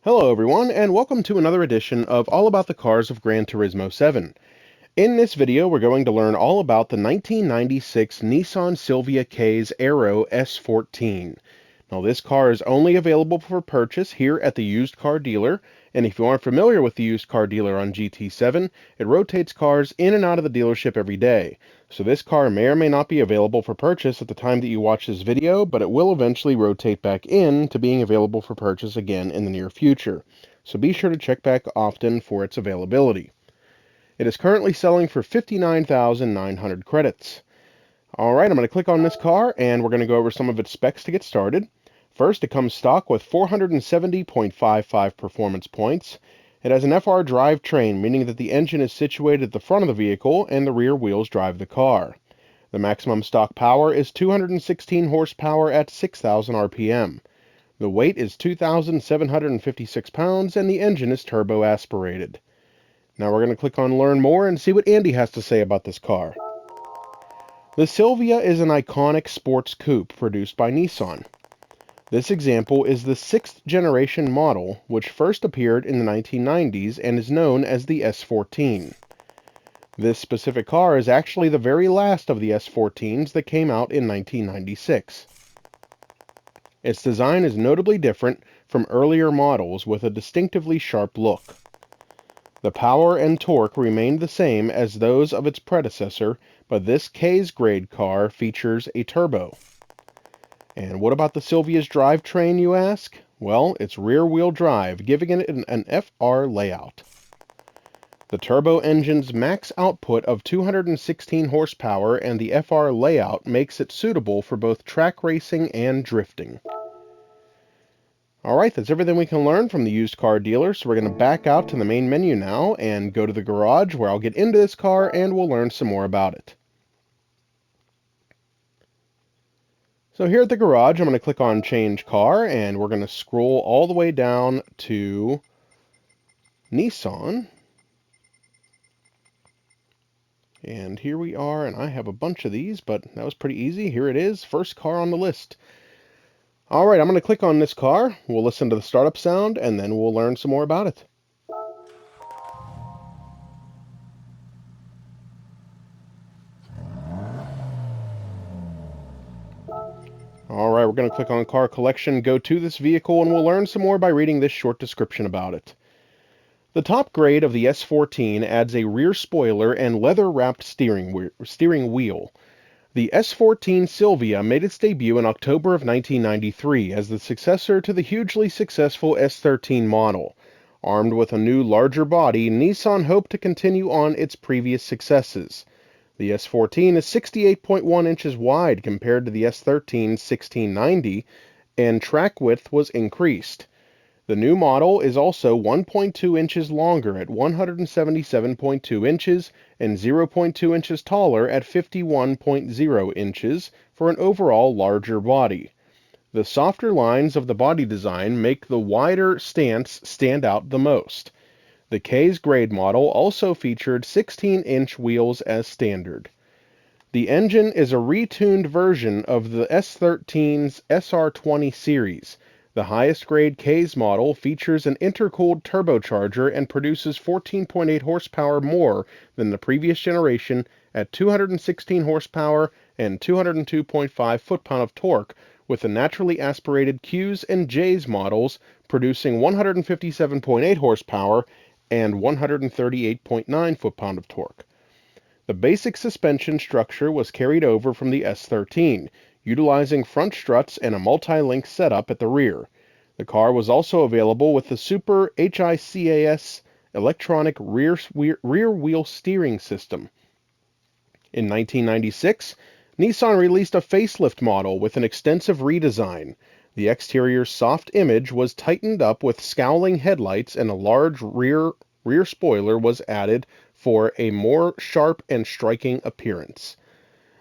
Hello everyone, and welcome to another edition of All About the Cars of Gran Turismo 7. In this video, we're going to learn all about the 1996 Nissan Silvia K's Aero S14. Now, this car is only available for purchase here at the used car dealer, and if you aren't familiar with the used car dealer on GT7, it rotates cars in and out of the dealership every day. So this car may or may not be available for purchase at the time that you watch this video, but it will eventually rotate back in to being available for purchase again in the near future. So be sure to check back often for its availability. It is currently selling for 59,900 credits. Alright, I'm going to click on this car and we're going to go over some of its specs to get started. First, it comes stock with 470.55 performance points. It has an FR drivetrain, meaning that the engine is situated at the front of the vehicle and the rear wheels drive the car. The maximum stock power is 216 horsepower at 6,000 RPM. The weight is 2,756 pounds and the engine is turbo aspirated. Now we're going to click on Learn More and see what Andy has to say about this car. The Silvia is an iconic sports coupe produced by Nissan. This example is the 6th generation model, which first appeared in the 1990s and is known as the S14. This specific car is actually the very last of the S14s that came out in 1996. Its design is notably different from earlier models with a distinctively sharp look. The power and torque remained the same as those of its predecessor, but this K's grade car features a turbo. And what about the Silvia's drivetrain, you ask? Well, it's rear-wheel drive, giving it an FR layout. The turbo engine's max output of 216 horsepower and the FR layout makes it suitable for both track racing and drifting. Alright, that's everything we can learn from the used car dealer, so we're going to back out to the main menu now and go to the garage where I'll get into this car and we'll learn some more about it. So here at the garage, I'm going to click on Change Car, and we're going to scroll all the way down to Nissan. And here we are, and I have a bunch of these, but that was pretty easy. Here it is, first car on the list. Alright, I'm going to click on this car, we'll listen to the startup sound, and then we'll learn some more about it. Alright, we're going to click on Car Collection, go to this vehicle, and we'll learn some more by reading this short description about it. The top grade of the S14 adds a rear spoiler and leather-wrapped steering wheel. The S14 Silvia made its debut in October of 1993 as the successor to the hugely successful S13 model. Armed with a new, larger body, Nissan hoped to continue on its previous successes. The S14 is 68.1 inches wide compared to the S13's 1690, and track width was increased. The new model is also 1.2 inches longer at 177.2 inches and 0.2 inches taller at 51.0 inches for an overall larger body. The softer lines of the body design make the wider stance stand out the most. The K's grade model also featured 16-inch wheels as standard. The engine is a retuned version of the S13's SR20 series. The highest grade K's model features an intercooled turbocharger and produces 14.8 horsepower more than the previous generation at 216 horsepower and 202.5 foot-pound of torque, with the naturally aspirated Q's and J's models producing 157.8 horsepower and 138.9 foot-pound of torque. The basic suspension structure was carried over from the S13, utilizing front struts and a multi-link setup at the rear. The car was also available with the Super HICAS electronic rear wheel steering system. In 1996, Nissan released a facelift model with an extensive redesign. The exterior's soft image was tightened up with scowling headlights, and a large rear spoiler was added for a more sharp and striking appearance.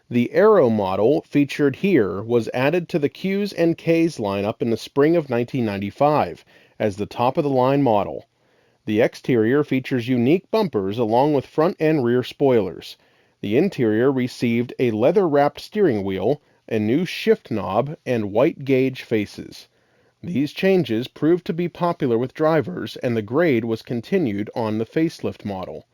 The Aero model featured here was added to the Q's and K's lineup in the spring of 1995 as the top-of-the-line model. The exterior features unique bumpers along with front and rear spoilers. The interior received a leather-wrapped steering wheel, a new shift knob, and white gauge faces. These changes proved to be popular with drivers, and the grade was continued on the facelift model.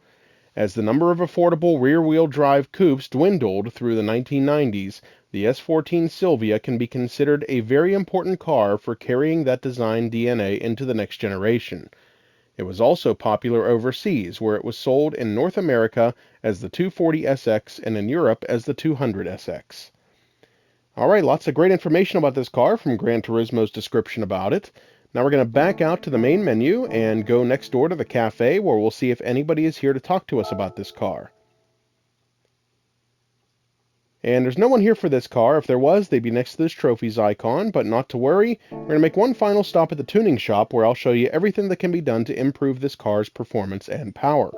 As the number of affordable rear-wheel drive coupes dwindled through the 1990s, the S14 Silvia can be considered a very important car for carrying that design DNA into the next generation. It was also popular overseas, where it was sold in North America as the 240SX and in Europe as the 200SX. Alright, lots of great information about this car from Gran Turismo's description about it. Now we're going to back out to the main menu and go next door to the cafe where we'll see if anybody is here to talk to us about this car. And there's no one here for this car. If there was, they'd be next to this trophies icon, but not to worry. We're going to make one final stop at the tuning shop where I'll show you everything that can be done to improve this car's performance and power.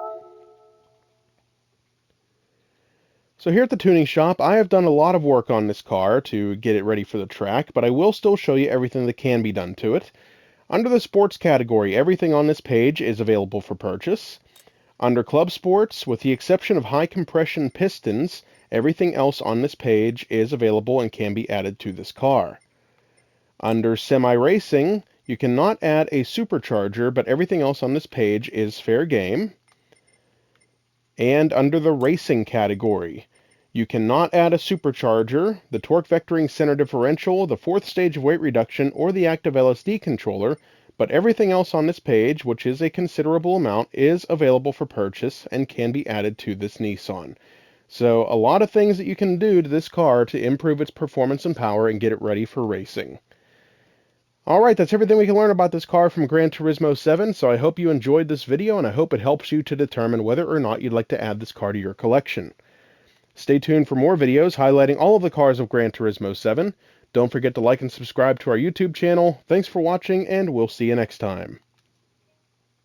So here at the tuning shop, I have done a lot of work on this car to get it ready for the track, but I will still show you everything that can be done to it. Under the sports category, everything on this page is available for purchase. Under Club Sports, with the exception of high compression pistons, everything else on this page is available and can be added to this car. Under Semi-Racing, you cannot add a supercharger, but everything else on this page is fair game. And under the Racing category, you cannot add a supercharger, the torque vectoring center differential, the fourth stage of weight reduction, or the active LSD controller, but everything else on this page, which is a considerable amount, is available for purchase and can be added to this Nissan. So a lot of things that you can do to this car to improve its performance and power and get it ready for racing. Alright, that's everything we can learn about this car from Gran Turismo 7, so I hope you enjoyed this video and I hope it helps you to determine whether or not you'd like to add this car to your collection. Stay tuned for more videos highlighting all of the cars of Gran Turismo 7. Don't forget to like and subscribe to our YouTube channel. Thanks for watching, and we'll see you next time.